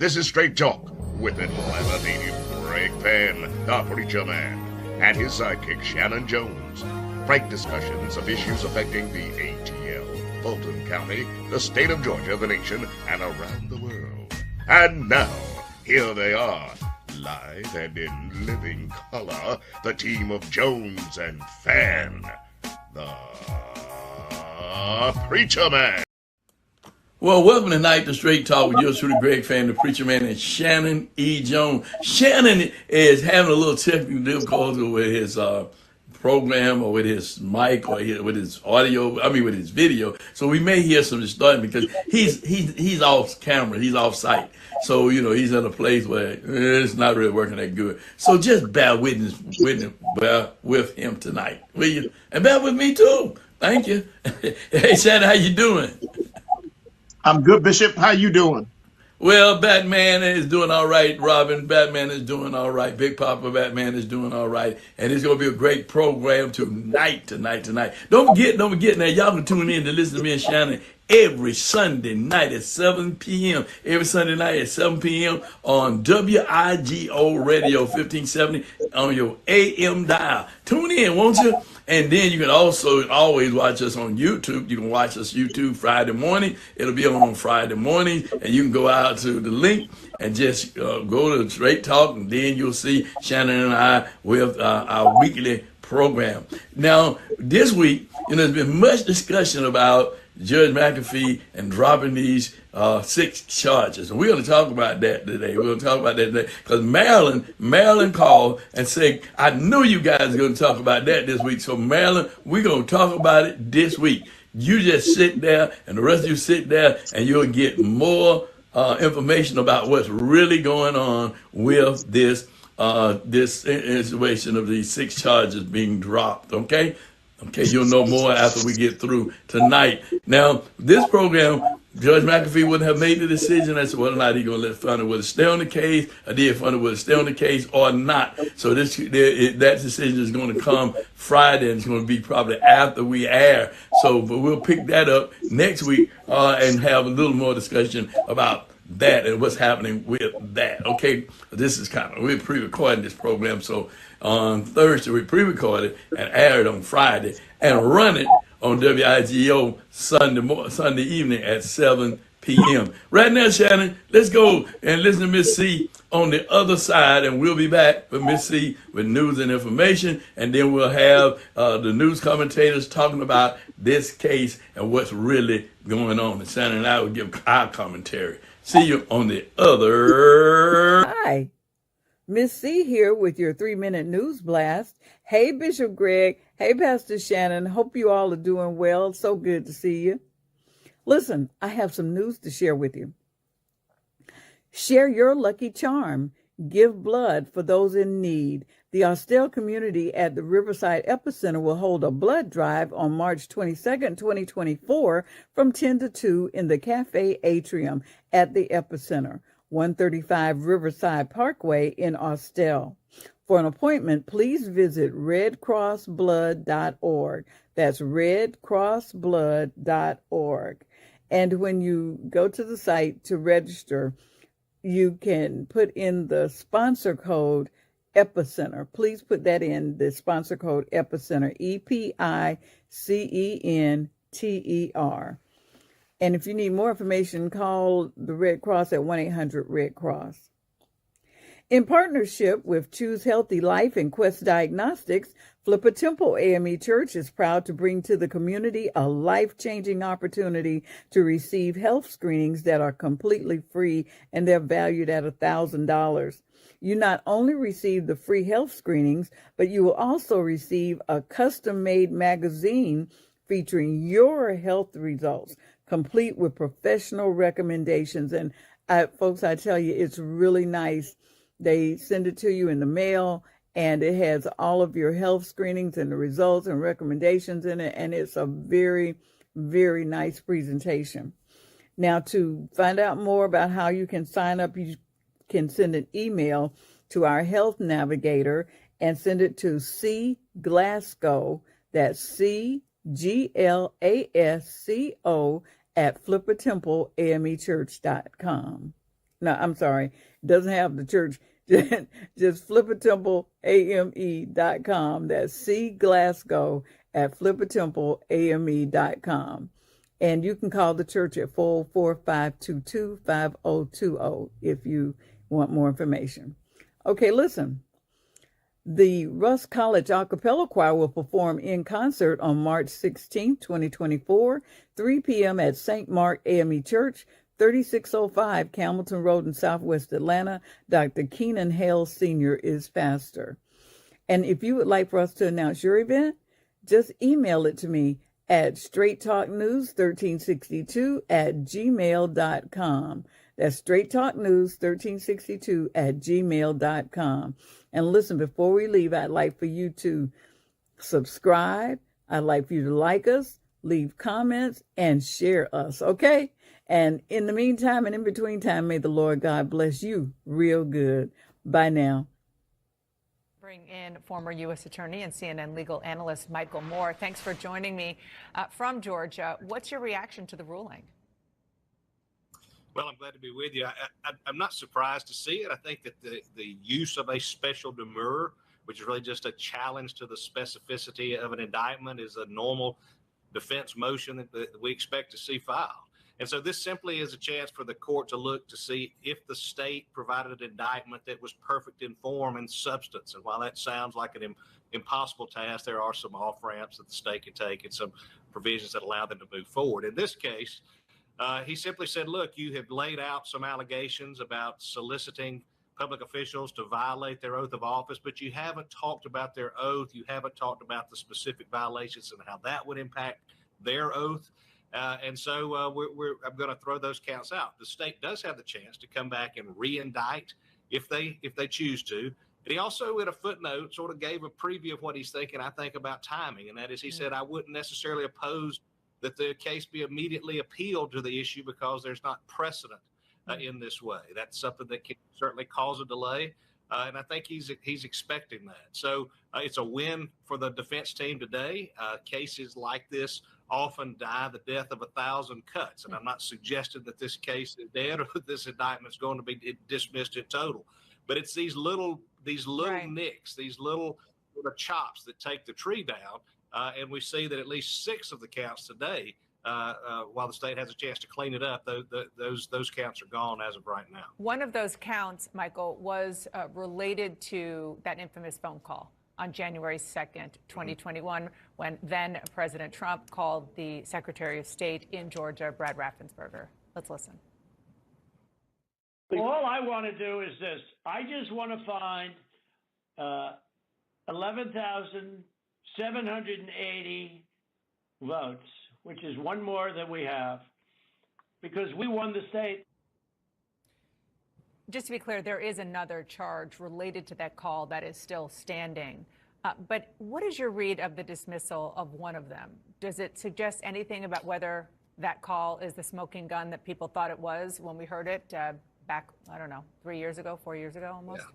This is Straight Talk with Atlanta native Greg Fann, the preacher man, and his sidekick Shanan Jones. Frank discussions of issues affecting the ATL, Fulton County, the state of Georgia, the nation, and around the world. And now, here they are, live and in living color, the team of Jones and Fann, the preacher man. Well, welcome tonight to Straight Talk with yours truly, Greg Fann, the preacher man, and Shanan E. Jones. Shanan is having a little technical difficulty with his program or with his mic or with his audio, with his video. So we may hear some distortion because he's off camera, he's off site. So, he's in a place where it's not really working that good. So just bear with him tonight, will you? And bear with me too. Thank you. Hey, Shanan, how you doing? I'm good, Bishop. How you doing? Well, Batman is doing all right. Robin, Batman is doing all right. Big Papa Batman is doing all right. And it's going to be a great program tonight. Don't forget now, y'all can tune in to listen to me and Shanan every Sunday night at 7 p.m. Every Sunday night at 7 p.m. on WIGO Radio 1570 on your AM dial. Tune in, won't you? And then you can also always watch us on YouTube. You can watch us YouTube Friday morning. It'll be on Friday morning. And you can go out to the link and just go to Straight Talk. And then you'll see Shanan and I with our weekly program. Now, this week, there's been much discussion about Judge McAfee and dropping these 6 charges. And we're going to talk about that today. Because Marilyn called and said, I knew you guys are going to talk about that this week. So Marilyn, we're going to talk about it this week. You just sit there and the rest of you sit there and you'll get more information about what's really going on with this situation of these 6 charges being dropped. Okay, you'll know more after we get through tonight. Now, this program, Judge McAfee wouldn't have made the decision as to whether or not he's going to let Fann whether stay on the case, or did Fann whether stay on the case or not. So that decision is going to come Friday, and it's going to be probably after we air. But we'll pick that up next week and have a little more discussion about that and what's happening with that. Okay, this is we're pre-recording this program, so on Thursday we pre-recorded and aired on Friday and run it on WIGO Sunday evening at 7 p.m. Right now, Shanan, let's go and listen to Miss C on the other side, and we'll be back with Miss C with news and information, and then we'll have the news commentators talking about this case and what's really going on. And Shanan and I will give our commentary. See you on the other. Hi, Miss C here with your 3-minute news blast. Hey, Bishop Greg. Hey, Pastor Shanan. Hope you all are doing well. So good to see you. Listen, I have some news to share with you. Share your lucky charm. Give blood for those in need. The Austell community at the Riverside Epicenter will hold a blood drive on March 22nd, 2024 from 10 to 2 in the Cafe Atrium at the Epicenter, 135 Riverside Parkway in Austell. For an appointment, please visit redcrossblood.org. That's redcrossblood.org. And when you go to the site to register, you can put in the sponsor code Epicenter. Please put that in, the sponsor code Epicenter, EPICENTER. And if you need more information, call the Red Cross at 1-800-RED-CROSS. In partnership with Choose Healthy Life and Quest Diagnostics, Flipper Temple AME Church is proud to bring to the community a life-changing opportunity to receive health screenings that are completely free, and they're valued at $1,000. You not only receive the free health screenings, but you will also receive a custom-made magazine featuring your health results, complete with professional recommendations. And folks, I tell you, it's really nice. They send it to you in the mail, and it has all of your health screenings and the results and recommendations in it. And it's a very, very nice presentation. Now, to find out more about how you can sign up, you can send an email to our health navigator and send it to C Glasgow, that's CGLASCO @flippertempleamechurch.com. No, I'm sorry. Doesn't have the church. Just flippertempleame.com. That's C Glasgow at flippertempleame.com. And you can call the church at 404-522-5020 if you want more information. Okay, listen. The Russ College A Cappella Choir will perform in concert on March 16, 2024, 3 p.m. at St. Mark AME Church, 3605 Camilton Road in Southwest Atlanta. Dr. Keenan Hale Sr. is pastor. And if you would like for us to announce your event, just email it to me at straighttalknews1362@gmail.com. That's straighttalknews1362@gmail.com. And listen, before we leave, I'd like for you to subscribe. I'd like for you to like us, leave comments, and share us, okay? And in the meantime and in between time, may the Lord God bless you real good. Bye now. Bring in former U.S. Attorney and CNN legal analyst Michael Moore. Thanks for joining me from Georgia. What's your reaction to the ruling? Well, I'm glad to be with you. I'm not surprised to see it. I think that the use of a special demurrer, which is really just a challenge to the specificity of an indictment, is a normal defense motion that we expect to see filed. And so this simply is a chance for the court to look to see if the state provided an indictment that was perfect in form and substance. And while that sounds like an impossible task, there are some off-ramps that the state can take and some provisions that allow them to move forward. In this case, he simply said, look, you have laid out some allegations about soliciting public officials to violate their oath of office, but you haven't talked about their oath. You haven't talked about the specific violations and how that would impact their oath. And so I'm going to throw those counts out. The state does have the chance to come back and re-indict if they choose to. And he also, in a footnote, sort of gave a preview of what he's thinking, I think, about timing. And that is, he said, I wouldn't necessarily oppose that the case be immediately appealed to the issue because there's not precedent in this way. That's something that can certainly cause a delay. And I think he's expecting that. So it's a win for the defense team today. Cases like this often die the death of 1,000 cuts. And I'm not suggesting that this case is dead or that this indictment is going to be dismissed in total. But it's these little right. nicks, these little chops that take the tree down. And we see that at least 6 of the counts today, while the state has a chance to clean it up, those counts are gone as of right now. One of those counts, Michael, was related to that infamous phone call on January 2nd, 2021, when then President Trump called the Secretary of State in Georgia, Brad Raffensperger. Let's listen. All I want to do is this. I just want to find 11,780 votes, which is one more than we have, because we won the state. Just to be clear, there is another charge related to that call that is still standing. But what is your read of the dismissal of one of them? Does it suggest anything about whether that call is the smoking gun that people thought it was when we heard it back, I don't know, 3 years ago, 4 years ago almost?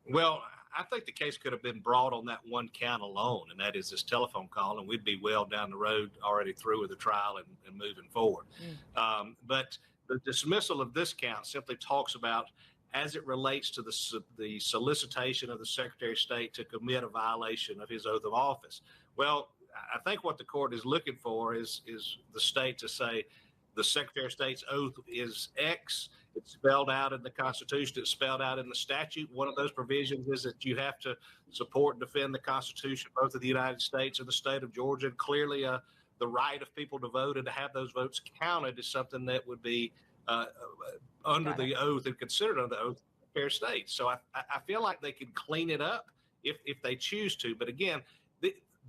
Yeah. Well, I think the case could have been brought on that one count alone, and that is this telephone call, and we'd be well down the road already through with the trial and moving forward. But the dismissal of this count simply talks about, as it relates to the solicitation of the Secretary of State to commit a violation of his oath of office. Well, I think what the court is looking for is the state to say the Secretary of State's oath is X. It's spelled out in the Constitution. It's spelled out in the statute. One of those provisions is that you have to support and defend the Constitution, both of the United States and the state of Georgia. And clearly, the right of people to vote and to have those votes counted is something that would be under the oath and considered under the oath of the Secretary of State. So I feel like they can clean it up if they choose to. But again,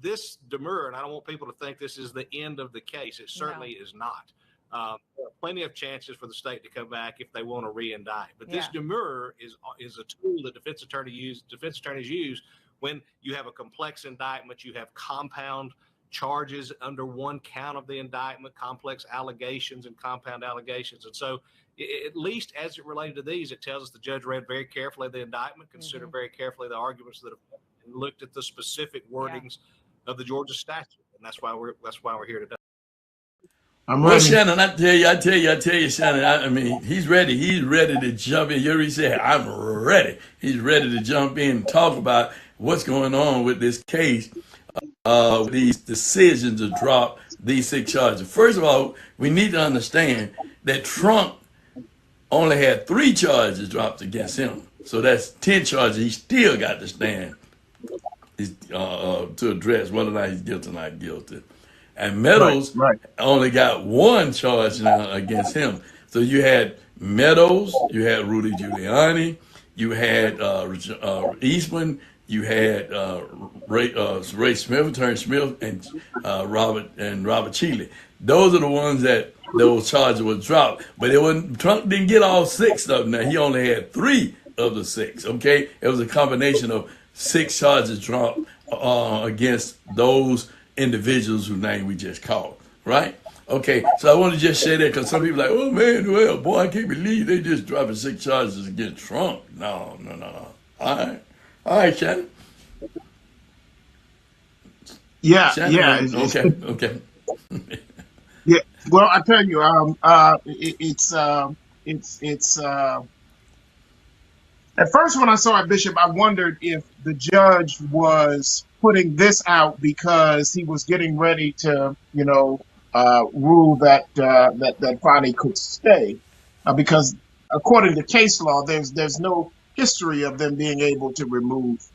this demur, and I don't want people to think this is the end of the case. It certainly is not. There are plenty of chances for the state to come back if they want to re-indict. But this demur is a tool that defense attorneys use when you have a complex indictment, you have compound charges under one count of the indictment, complex allegations and compound allegations. And so at least as it related to these, it tells us the judge read very carefully the indictment, considered very carefully the arguments that have and looked at the specific wordings of the Georgia statute. And that's why we're here today. I'm Well, ready. Shannon, I tell you, Shannon. I mean, he's ready. He's ready to jump in. You already said, "I'm ready." He's ready to jump in and talk about what's going on with this case, with these decisions to drop these six charges. First of all, we need to understand that Trump only had three charges dropped against him, so that's 10 charges. He still got to stand to address whether or not he's guilty or not guilty. And Right, Meadows right. only got one charge now against him. So you had Meadows, you had Rudy Giuliani, you had Eastman, you had Ray Smith, Attorney Smith, and Robert Cheeley. Those are the ones that those charges were dropped. But it wasn't, Trump didn't get all six of them. Now he only had three of the six. Okay, it was a combination of six charges dropped against those individuals whose name we just called, right? Okay, so I want to just say that because some people are like, oh man, well, boy, I can't believe they just dropping six charges against Trump. No, no, no, no. All right, Shannon. Yeah, yeah. Shannon, okay. Yeah. Well, I tell you, it's. At first, when I saw it, Bishop, I wondered if the judge was putting this out because he was getting ready to, rule that Fonnie could stay, because according to case law, there's no history of them being able to remove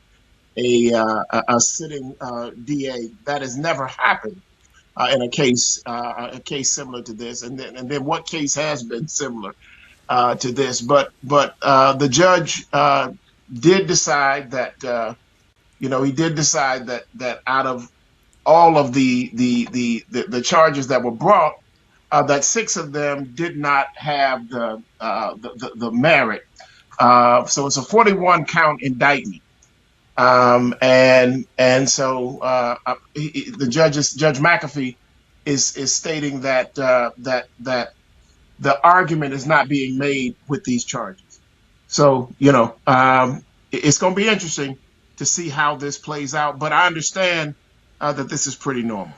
a sitting DA. That has never happened in a case similar to this, and then what case has been similar to this? But the judge did decide that he did decide that out of all of the charges that were brought, that six of them did not have the merit. So it's a 41 count indictment. And so Judge McAfee is stating that the argument is not being made with these charges. So it's going to be interesting to see how this plays out. But I understand that this is pretty normal.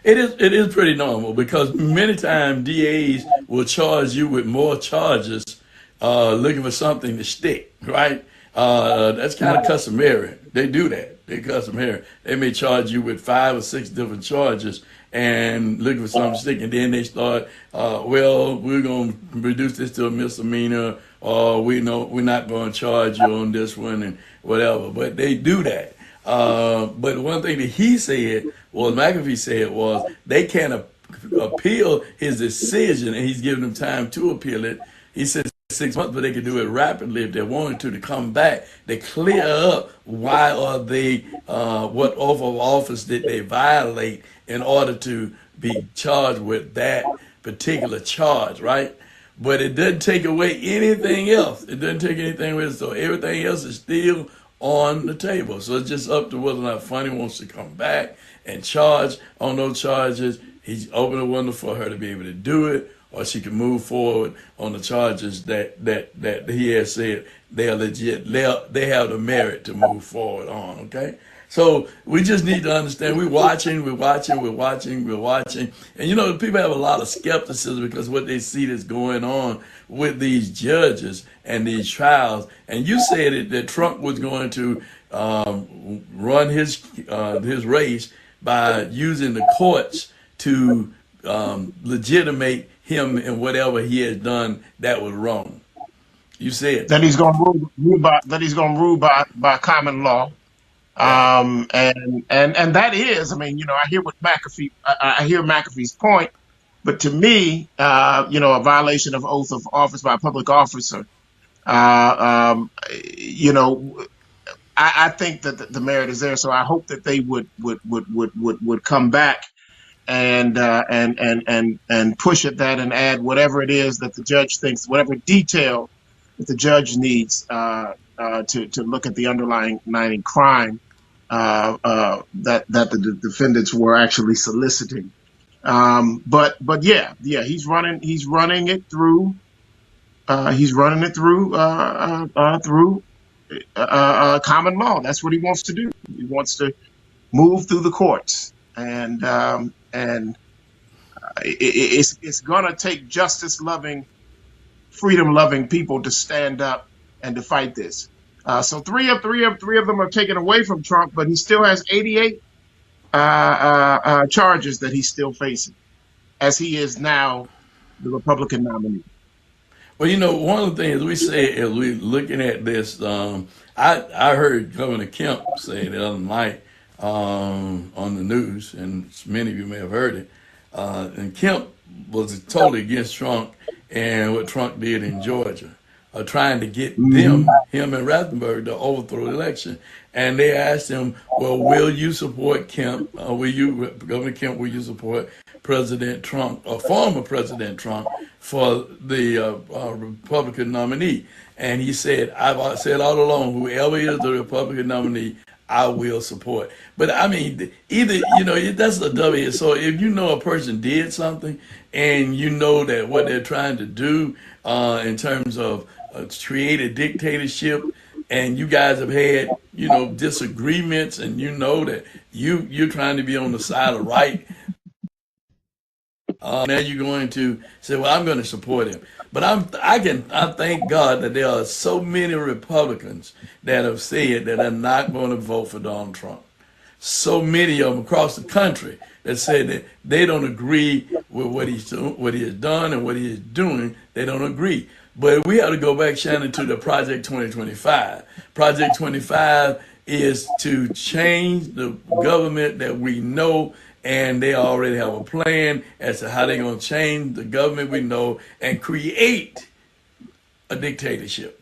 It is pretty normal because many times DAs will charge you with more charges, looking for something to stick, right? That's kind of customary. They do that. They customary. They may charge you with 5 or 6 different charges and looking for something to stick, and then they start, well, we're going to reduce this to a misdemeanor, or we're not going to charge you on this one and whatever. But they do that. But one thing that he said, well, McAfee said, was they can't appeal his decision, and he's giving them time to appeal it. He said 6 months, but they could do it rapidly if they wanted to come back. They clear up why are they, what oath of office did they violate in order to be charged with that particular charge, right? But it doesn't take away anything else. It doesn't take anything away. So everything else is still on the table. So it's just up to whether or not Fannie wants to come back and charge on those charges. He's opened a window for her to be able to do it, or she can move forward on the charges that he has said they are legit. They have the merit to move forward on. Okay. So we just need to understand we're watching, and people have a lot of skepticism because what they see that's going on with these judges and these trials. And you said that Trump was going to run his race by using the courts to legitimate him in whatever he has done that was wrong. You said That he's going to rule by common law. right. And that is, I mean, I hear what McAfee, I hear McAfee's point, but to me, a violation of oath of office by a public officer, uh, um, you know, I think that the merit is there. So I hope that they would come back and push at that and add whatever it is that the judge thinks, whatever detail that the judge needs to look at the underlying crime that the defendants were actually soliciting. But yeah, he's running it through common law. That's what he wants to do. He wants to move through the courts, and It's gonna take justice loving, freedom loving people to stand up and to fight this. So three of them are taken away from Trump, but he still has 88 charges that he's still facing, as he is now the Republican nominee. Well, one of the things we say as we looking at this, I heard Governor Kemp say the other night on the news, and many of you may have heard it. And Kemp was totally against Trump and what Trump did in Georgia, trying to get Mhm. him and Rathenberg, to overthrow the election. And they asked him, "Well, will you support Kemp? Governor Kemp, will you support President Trump, or former President Trump, for the Republican nominee?" And he said, "I've said all along, whoever is the Republican nominee, I will support." But I mean, either, that's a W. So if you know a person did something, and you know that what they're trying to do in terms of create a dictatorship, and you guys have had, disagreements, and you know that you're trying to be on the side of right, now you're going to say, "Well, I'm going to support him." But I thank God that there are so many Republicans that have said that they're not going to vote for Donald Trump. So many of them across the country that said that they don't agree with what he has done and what he is doing. They don't agree. But we have to go back, Shannon, to the Project 2025. Project 25 is to change the government that we know, and they already have a plan as to how they're going to change the government we know and create a dictatorship.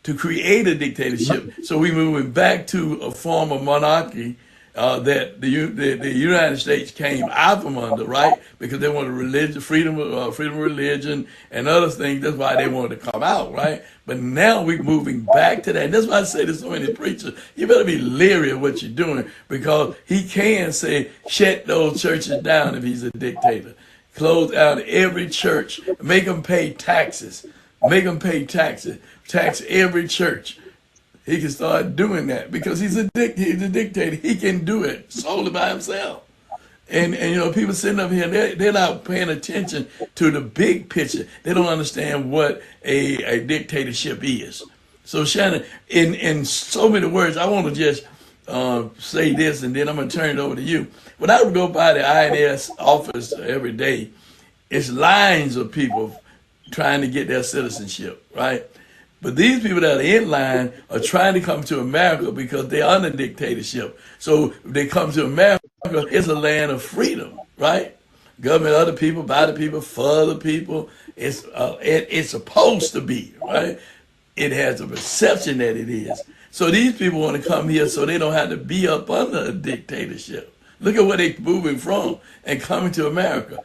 To create a dictatorship. So we're moving back to a form of monarchy that the United States came out from under, right? Because they wanted religion, freedom of religion, and other things. That's why they wanted to come out, right? But now we're moving back to that. And that's why I say to so many preachers, you better be leery of what you're doing, because he can say, shut those churches down if he's a dictator. Close out every church, make them pay taxes, tax every church. He can start doing that because he's a dictator. He can do it solely by himself. And people sitting up here, they're not paying attention to the big picture. They don't understand what a dictatorship is. So Shannon, in so many words, I want to just say this, and then I'm going to turn it over to you. When I go by the INS office every day, it's lines of people trying to get their citizenship, right? But these people that are in line are trying to come to America because they're under dictatorship. So if they come to America, it's a land of freedom, right? Government, other people, by the people, for other people. It's supposed to be, right? It has a perception that it is. So these people want to come here so they don't have to be up under a dictatorship. Look at where they're moving from and coming to America,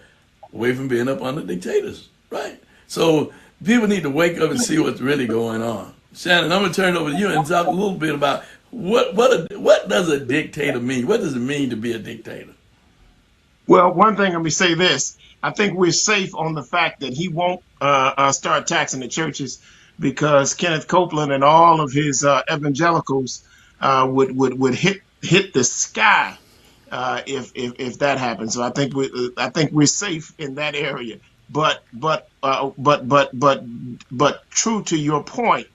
away from being up under dictators, right? So people need to wake up and see what's really going on. Shannon, I'm going to turn it over to you and talk a little bit about what does a dictator mean? What does it mean to be a dictator? Well, one thing, let me say this. I think we're safe on the fact that he won't start taxing the churches, because Kenneth Copeland and all of his evangelicals would hit the sky if that happens. So I think we're safe in that area. But true to your point,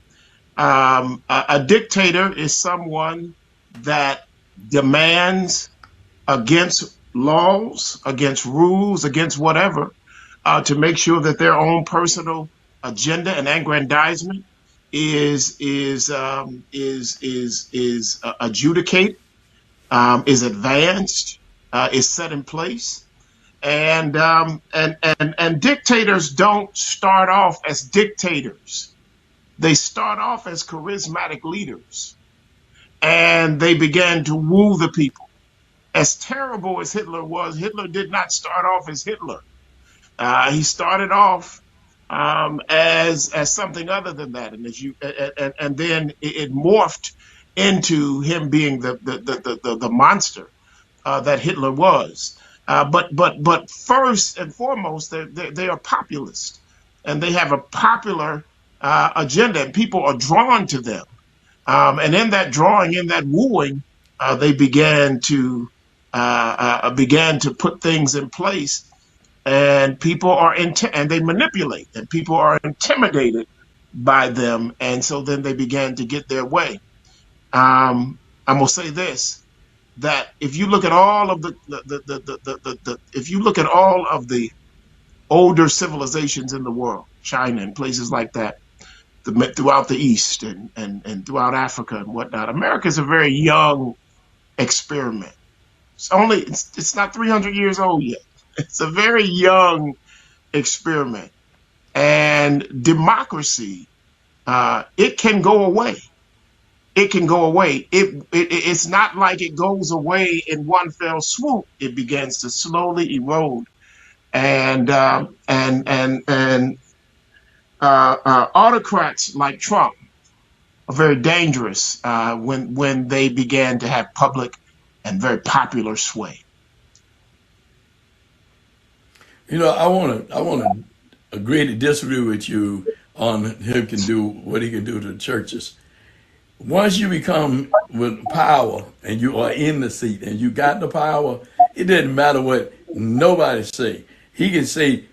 a dictator is someone that demands against laws, against rules, against whatever, to make sure that their own personal agenda and aggrandizement is adjudicated, is advanced, is set in place. And dictators don't start off as dictators. They start off as charismatic leaders, and they began to woo the people. As terrible as Hitler was, Hitler did not start off as Hitler. He started off as something other than that, and then it morphed into him being the monster that Hitler was. But first and foremost, they are populist, and they have a popular agenda, and people are drawn to them. And in that drawing, in that wooing, they began to put things in place and people are and they manipulate, and people are intimidated by them, and so then they began to get their way. I'm gonna say this, that if you look at all of if you look at all of the older civilizations in the world, China and places like that, throughout the East and throughout Africa and whatnot, America is a very young experiment. It's not 300 years old yet. It's a very young experiment, and democracy, it can go away. It can go away. It's not like it goes away in one fell swoop. It begins to slowly erode, and autocrats like Trump are very dangerous when they began to have public and very popular sway. I want to agree to disagree with you on him can do what he can do to the churches. Once you become with power and you are in the seat and you got the power, it doesn't matter what nobody say. He can say,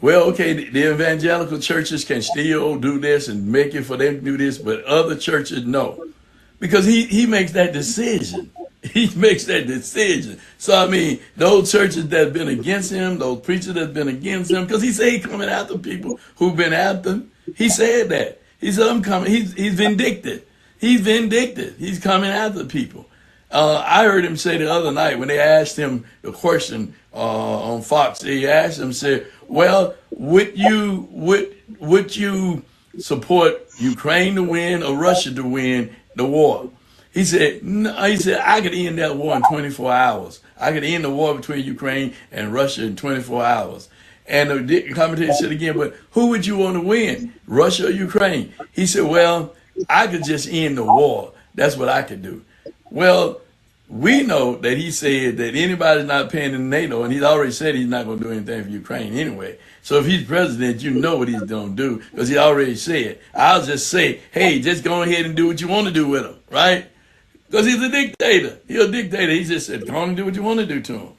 well, okay, the evangelical churches can still do this and make it for them to do this, but other churches, no. Because he makes that decision. He makes that decision. So, I mean, those churches that have been against him, those preachers that have been against him, because he said he's coming after people who've been after him. He said that. He said, I'm coming. He's vindictive. He's vindictive. He's coming after people. I heard him say the other night when they asked him the question on Fox. They asked him, said, "Well, would you support Ukraine to win or Russia to win the war?" He said, no, he said, I could end that war in 24 hours. I could end the war between Ukraine and Russia in 24 hours. And the commentator said again, but who would you want to win, Russia or Ukraine? He said, well, I could just end the war. That's what I could do. Well, we know that he said that anybody's not paying in NATO, and he's already said he's not going to do anything for Ukraine anyway. So if he's president, you know what he's going to do because he already said. I'll just say, hey, just go ahead and do what you want to do with him, right? Because he's a dictator. He's a dictator. He just said, go on and do what you want to do to him.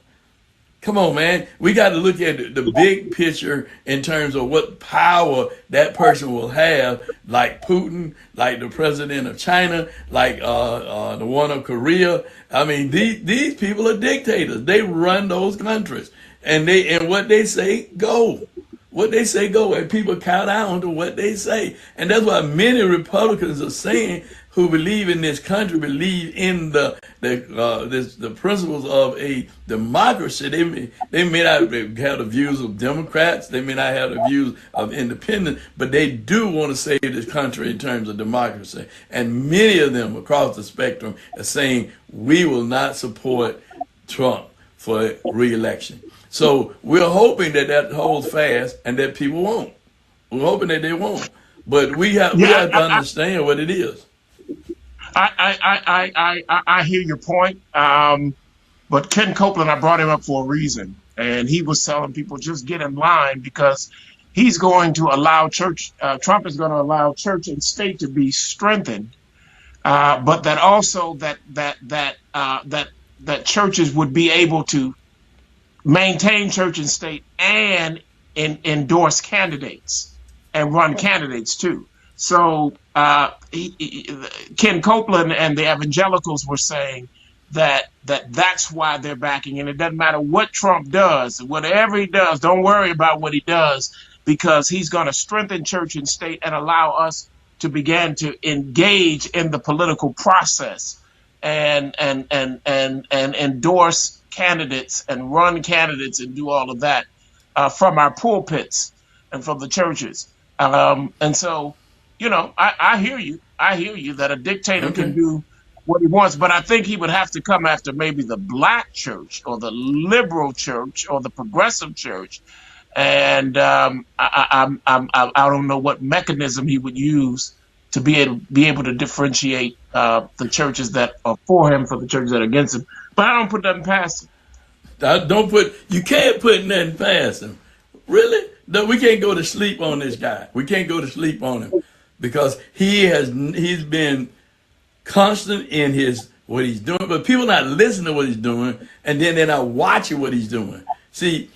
Come on, man. We got to look at the big picture in terms of what power that person will have, like Putin, like the president of China, like the one of Korea. I mean, these people are dictators. They run those countries. And what they say, go. What they say, go. And people count on to what they say. And that's why many Republicans are saying who believe in this country, believe in the principles of a democracy. They may not have the views of Democrats, they may not have the views of independents, but they do want to save this country in terms of democracy. And many of them across the spectrum are saying we will not support Trump for re-election. So we're hoping that holds fast and that people won't. We're hoping that they won't. But we have to understand what it is. I hear your point. But Ken Copeland, I brought him up for a reason. And he was telling people just get in line because he's going to allow Trump is going to allow church and state to be strengthened. But that also that churches would be able to maintain church and state and endorse candidates and run candidates too. So Ken Copeland and the evangelicals were saying that's why they're backing, and it doesn't matter what Trump does, whatever he does, don't worry about what he does because he's going to strengthen church and state and allow us to begin to engage in the political process and endorse candidates and run candidates and do all of that from our pulpits and from the churches. And so, I hear you. I hear you that a dictator can do what he wants, but I think he would have to come after maybe the black church or the liberal church or the progressive church. And I don't know what mechanism he would use to be able to differentiate the churches that are for him from the churches that are against him. But I don't put nothing past him. You can't put nothing past him. Really? No, we can't go to sleep on this guy. We can't go to sleep on him because he's been constant in what he's doing, but people not listening to what he's doing, and then they're not watching what he's doing. See,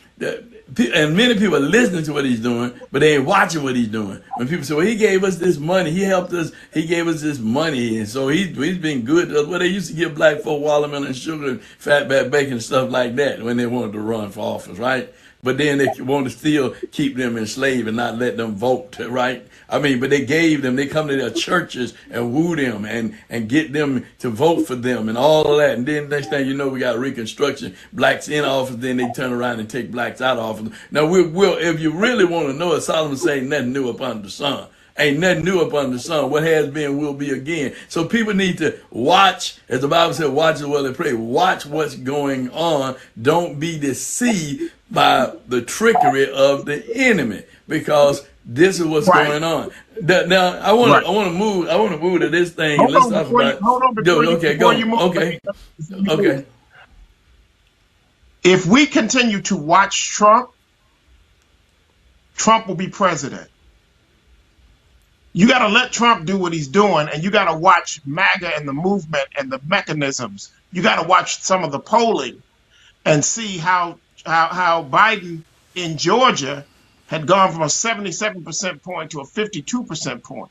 and many people are listening to what he's doing, but they ain't watching what he's doing. When people say, well, he gave us this money, he helped us, he gave us this money, and so he's been good to us. Well, they used to give black folk watermelon and sugar and fatback bacon and stuff like that when they wanted to run for office, right? But then they want to still keep them enslaved and not let them vote, right? I mean, but they gave them, they come to their churches and woo them and get them to vote for them and all of that. And then next thing you know, we got Reconstruction, blacks in office, then they turn around and take blacks out of office. Now, we'll if you really want to know it, Solomon say nothing new up under the sun. Ain't nothing new up under the sun. What has been will be again. So people need to watch, as the Bible said, watch as well as pray. Watch what's going on. Don't be deceived by the trickery of the enemy, because this is what's going on. Now I want to move to this thing. Hold Let's on talk before you, about. hold on before you, Okay, before go. you move. Okay. If we continue to watch Trump, Trump will be president. You got to let Trump do what he's doing, and you got to watch MAGA and the movement and the mechanisms. You got to watch some of the polling and see how Biden in Georgia had gone from a 77% point to a 52% point.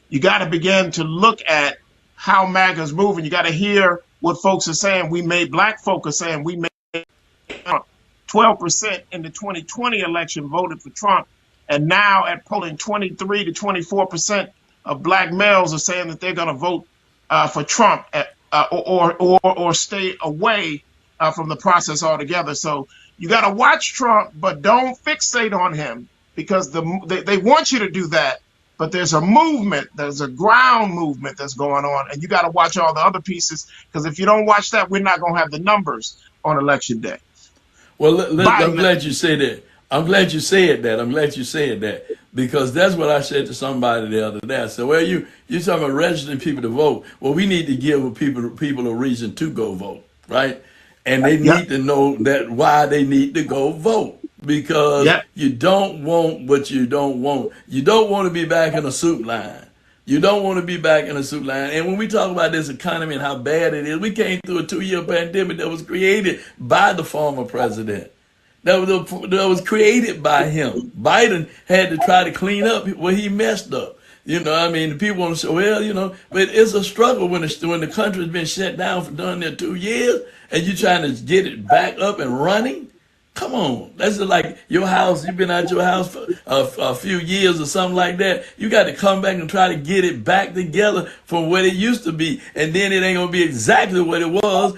You got to begin to look at how MAGA's moving. You got to hear what folks are saying. Black folk are saying we made Trump. 12% in the 2020 election voted for Trump. And now at polling, 23 to 24% of black males are saying that they're going to vote for Trump or stay away from the process altogether. So you got to watch Trump, but don't fixate on him, because they want you to do that. But there's a movement, there's a ground movement that's going on, and you got to watch all the other pieces, because if you don't watch that, we're not going to have the numbers on election day. Well, I'm glad you said that. I'm glad you said that, because that's what I said to somebody the other day. I said, well, you're talking about registering people to vote. Well, we need to give people a reason to go vote, right? And they need to know that why they need to go vote, because you don't want what you don't want. You don't want to be back in a soup line. You don't want to be back in a soup line. And when we talk about this economy and how bad it is, we came through a 2-year pandemic that was created by the former president. That was created by him. Biden had to try to clean up where he messed up. You know, I mean, people want to say, well, you know, but it's a struggle when the country's been shut down for darn near 2 years, and you're trying to get it back up and running. Come on, that's just like your house. You've been out your house for a few years or something like that. You got to come back and try to get it back together from what it used to be, and then it ain't gonna be exactly what it was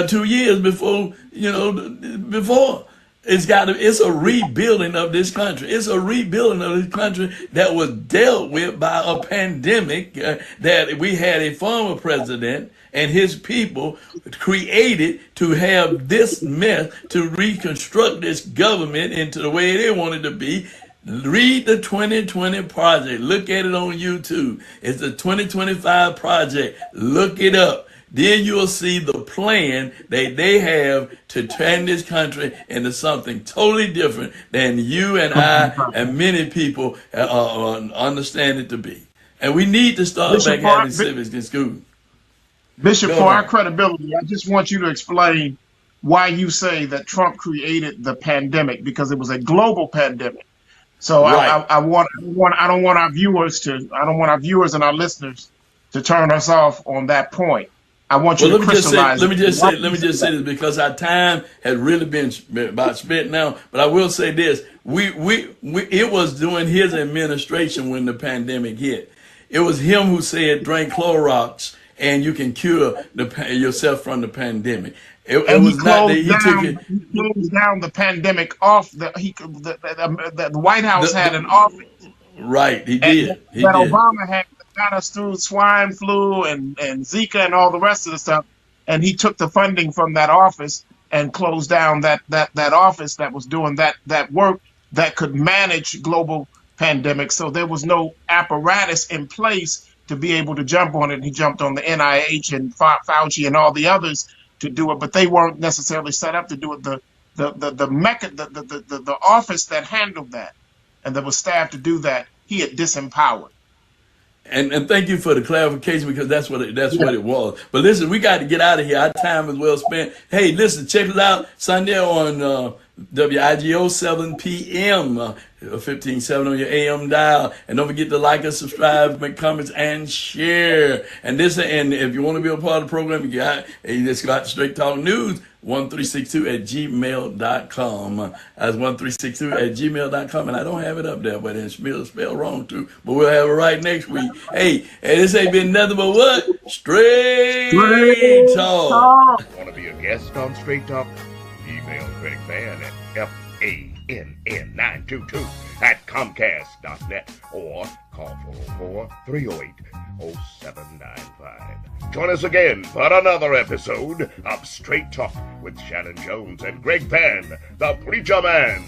2 years before. You know, before. It's a rebuilding of this country. It's a rebuilding of this country that was dealt with by a pandemic that we had a former president and his people created to have this mess, to reconstruct this government into the way they wanted to be. Read the 2020 project. Look at it on YouTube. It's the 2025 project. Look it up. Then you'll see the plan that they have to turn this country into something totally different than you and I and many people understand it to be. And we need to start back having civics in school. Bishop, for our credibility, I just want you to explain why you say that Trump created the pandemic, because it was a global pandemic. So I don't want our viewers and our listeners to turn us off on that point. I want you to crystallize. Let me just say this, because our time has really been about spent now. But I will say this: it was during his administration when the pandemic hit. It was him who said, "Drink Clorox and you can cure yourself from the pandemic." It was not that he took it. He closed down the pandemic off. The White House had an office. Right, he did. Obama had got us through swine flu and Zika and all the rest of the stuff, and he took the funding from that office and closed down that office that was doing that work that could manage global pandemics. So there was no apparatus in place to be able to jump on it. And he jumped on the NIH and Fauci and all the others to do it, but they weren't necessarily set up to do it. The office that handled that and that was staffed to do that, he had disempowered. And thank you for the clarification, because that's what it was. But listen, we got to get out of here. Our time is well spent. Hey, listen, check us out Sunday on WIGO 7 p.m. 15/7 on your AM dial. And don't forget to like us, subscribe, make comments, and share. And if you want to be a part of the program, you just got Straight Talk News 1362@gmail.com. That's 1362@gmail.com. And I don't have it up there, but it's spelled wrong too. But we'll have it right next week. Hey, and this ain't been nothing but what? Straight Talk. Want to be a guest on Straight Talk? Email Greg Fann at FANN922@comcast.net or call 404-308-0795. Join us again for another episode of Straight Talk with Shanan Jones and Greg Fann, the Preacher Man.